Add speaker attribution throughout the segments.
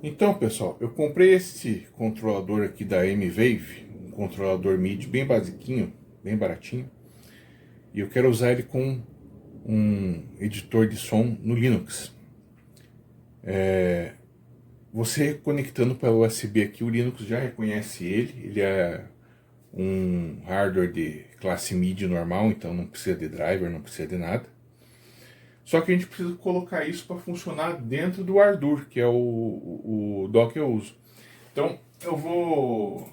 Speaker 1: Então, pessoal, eu comprei esse controlador aqui da M-Wave, um controlador MIDI bem basiquinho, bem baratinho, e eu quero usar ele com um editor de som no Linux. Você conectando para o USB aqui, o Linux já reconhece ele é um hardware de classe MIDI normal, então não precisa de driver, não precisa de nada. Só que a gente precisa colocar isso para funcionar dentro do Ardour, que é o DAW que eu uso. Então eu vou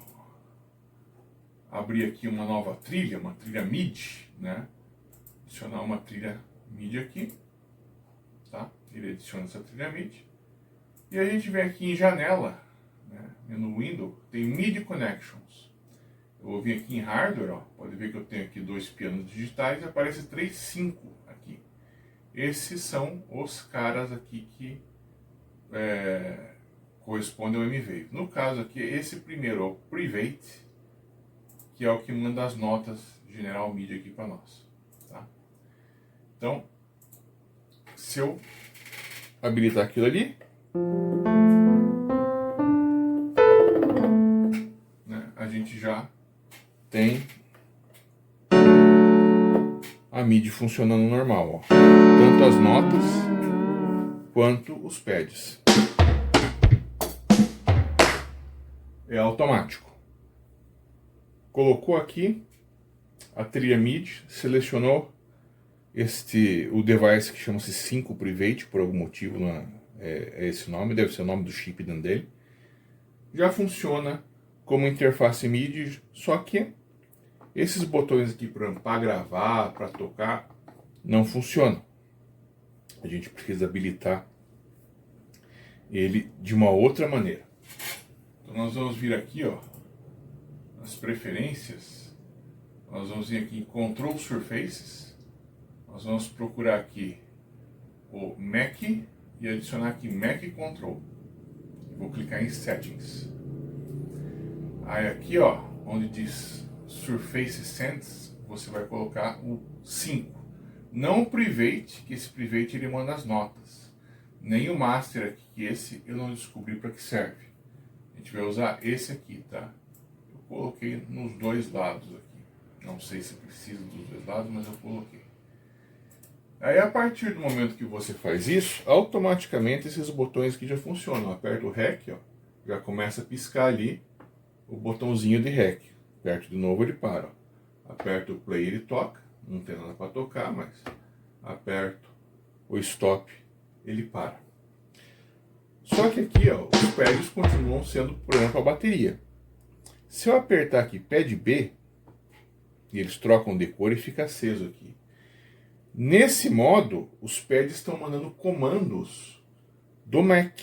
Speaker 1: abrir aqui uma nova trilha, uma trilha MIDI, né? Adicionar uma trilha MIDI aqui, tá? Ele adiciona essa trilha MIDI. E a gente vem aqui em janela, né? No Windows, tem MIDI Connections. Eu vou vir aqui em hardware, ó, pode ver que eu tenho aqui dois pianos digitais e aparece 3.5 aqui. Esses são os caras aqui que correspondem ao M-Wave. No caso aqui, esse primeiro é o Private, que é o que manda as notas General MIDI aqui para nós. Tá? Então, se eu habilitar aquilo ali, né, a gente já tem a MIDI funcionando normal, ó. Tanto as notas quanto os pads. É automático. Colocou aqui a trilha MIDI, selecionou o device que chama-se 5 Private, por algum motivo é esse nome, deve ser o nome do chip dentro dele. Já funciona como interface MIDI, só que esses botões aqui para gravar, para tocar, não funcionam. A gente precisa habilitar ele de uma outra maneira. Então nós vamos vir aqui, ó, nas preferências, nós vamos vir aqui em Control Surfaces, nós vamos procurar aqui o Mac e adicionar aqui Mac Control. Vou clicar em Settings. Aí aqui, ó, onde diz Surface Sense, você vai colocar o 5. Não o Private, que esse Private ele manda as notas. Nem o Master aqui, que esse eu não descobri para que serve. A gente vai usar esse aqui, tá? Eu coloquei nos dois lados aqui. Não sei se precisa dos dois lados, mas eu coloquei. Aí a partir do momento que você faz isso, automaticamente esses botões aqui já funcionam. Aperta o REC, ó, já começa a piscar ali o botãozinho de REC. Aperto de novo, ele para. Ó. Aperto o play, ele toca. Não tem nada para tocar, mas aperto o stop, ele para. Só que aqui, ó, os pads continuam sendo, por exemplo, a bateria. Se eu apertar aqui pad B, e eles trocam de cor e fica aceso aqui. Nesse modo, os pads estão mandando comandos do Mac.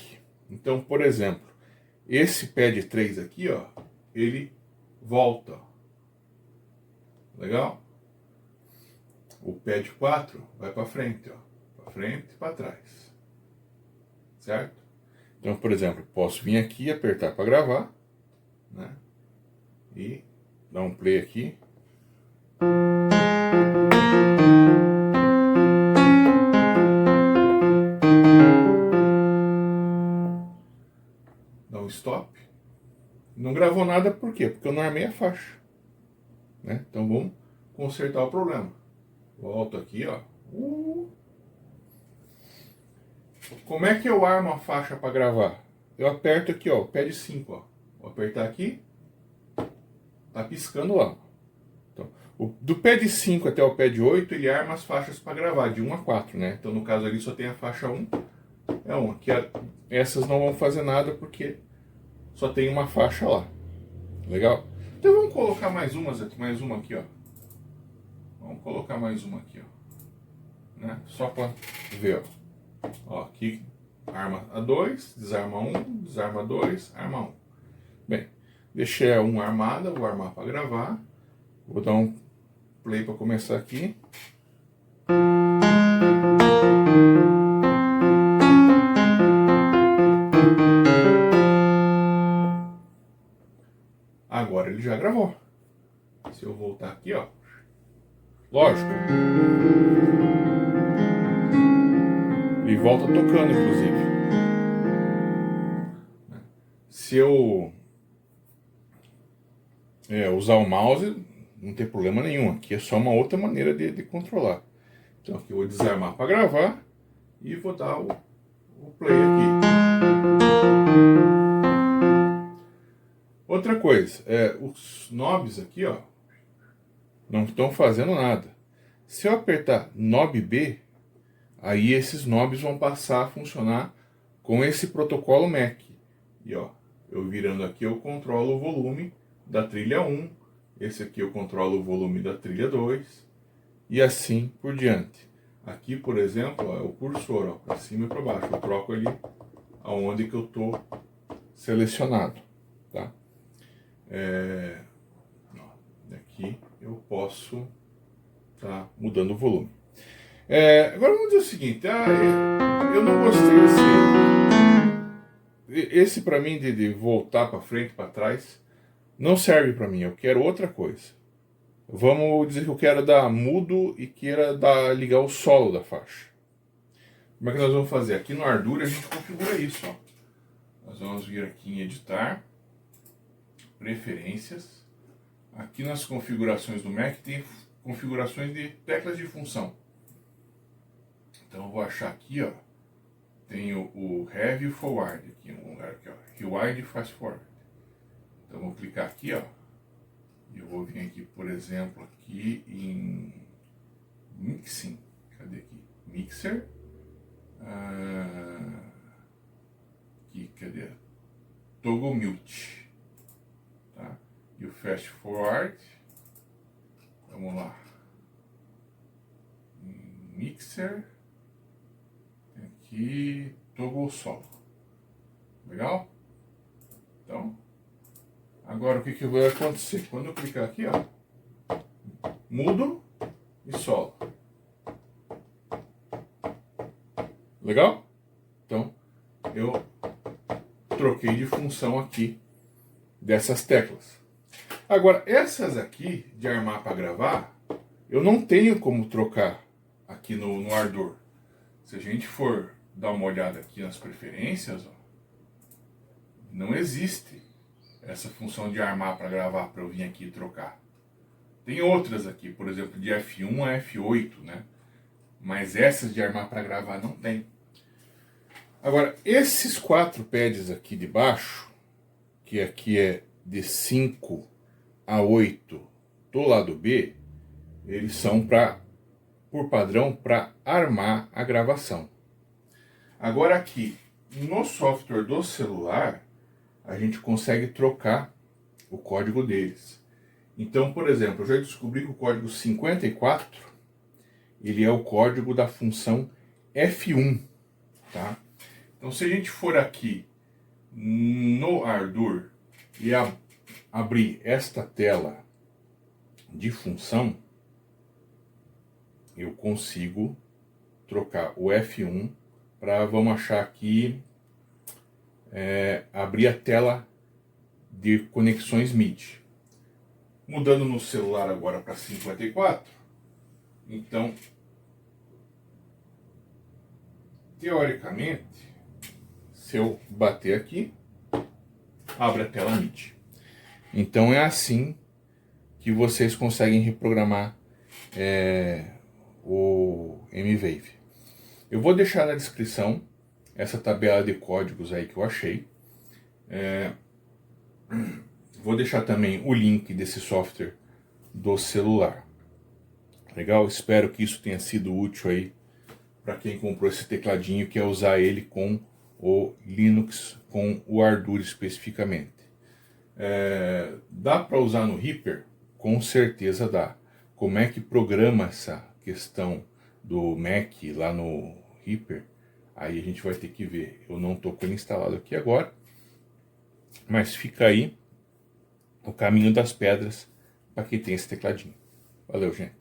Speaker 1: Então, por exemplo, esse pad 3 aqui, ó, ele volta. Legal? O pad 4 vai para frente, ó, para frente e para trás. Certo? Então, por exemplo, posso vir aqui, apertar para gravar, né? E dar um play aqui. Dá um stop. Não gravou nada, por quê? Porque eu não armei a faixa. Né? Então vamos consertar o problema. Volto aqui, ó. Como é que eu armo a faixa para gravar? Eu aperto aqui, ó, pad 5, ó. Vou apertar aqui. Tá piscando lá. Então, do pad 5 até o pad 8, ele arma as faixas para gravar, de 1 a 4, né? Então no caso ali só tem a faixa 1. É uma. Aqui, essas não vão fazer nada porque só tem uma faixa lá. Legal? Então vamos colocar mais uma aqui, ó. Vamos colocar mais uma aqui, ó. Né? Só para ver, ó. Ó, aqui arma a 2, desarma 1, desarma 2, arma 1. Bem, deixei a 1 armada, vou armar para gravar. Vou dar um play para começar aqui. Agora ele já gravou. Se eu voltar aqui, ó. Lógico. Ele volta tocando, inclusive. se eu usar o mouse, não tem problema nenhum. Aqui é só uma outra maneira de controlar. Então aqui eu vou desarmar para gravar e vou dar o play aqui. Outra coisa, os knobs aqui, ó, não estão fazendo nada. Se eu apertar Knob B, aí esses knobs vão passar a funcionar com esse protocolo Mac. E ó, eu virando aqui eu controlo o volume da trilha 1, esse aqui eu controlo o volume da trilha 2 e assim por diante. Aqui, por exemplo, ó, é o cursor, para cima e para baixo. Eu troco ali aonde que eu estou selecionado, tá? Aqui eu posso estar mudando o volume. Agora vamos dizer o seguinte, eu não gostei esse para mim de voltar para frente, para trás, não serve para mim, eu quero outra coisa. Vamos dizer que eu quero dar mudo e queira ligar o solo da faixa. Como é que nós vamos fazer? Aqui no Ardour a gente configura isso, ó. Nós vamos vir aqui em editar, preferências. Aqui nas configurações do Mac tem configurações de teclas de função. Então eu vou achar aqui, ó, tem o Heavy e o Forward aqui em um lugar aqui, ó, Rewind e Fast Forward. Então eu vou clicar aqui, ó, e eu vou vir aqui, por exemplo, aqui em Mixing. Cadê aqui? Mixer. Aqui, cadê? Toggle Mute. Tá? E o Fast Forward. Vamos lá. Mixer. Aqui, Toggle Solo. Legal? Então, agora o que vai acontecer? Quando eu clicar aqui, ó, mudo e solo. Legal? Então, eu troquei de função aqui dessas teclas. Agora, essas aqui, de armar para gravar, eu não tenho como trocar aqui no Ardour. Se a gente for dar uma olhada aqui nas preferências, ó, não existe essa função de armar para gravar, para eu vir aqui e trocar. Tem outras aqui, por exemplo, de F1 a F8, né? Mas essas de armar para gravar não tem. Agora, esses 4 pads aqui de baixo, que aqui é de 5 a 8 do lado B, eles são por padrão para armar a gravação. Agora aqui, no software do celular, a gente consegue trocar o código deles. Então, por exemplo, eu já descobri que o código 54, ele é o código da função F1, tá? Então, se a gente for aqui no Ardour e abrir esta tela de função, eu consigo trocar o F1 para, vamos achar aqui, abrir a tela de conexões MIDI. Mudando no celular agora para 54, então, teoricamente, se eu bater aqui, abre a tela MIDI. Então é assim que vocês conseguem reprogramar o M-Wave. Eu vou deixar na descrição essa tabela de códigos aí que eu achei. Vou deixar também o link desse software do celular. Legal? Espero que isso tenha sido útil aí para quem comprou esse tecladinho e quer usar ele com o Linux, com o Ardour especificamente. Dá para usar no Reaper? Com certeza dá. Como é que programa essa questão do Mac lá no Reaper? Aí a gente vai ter que ver. Eu não estou com ele instalado aqui agora, mas fica aí o caminho das pedras para quem tem esse tecladinho. Valeu, gente.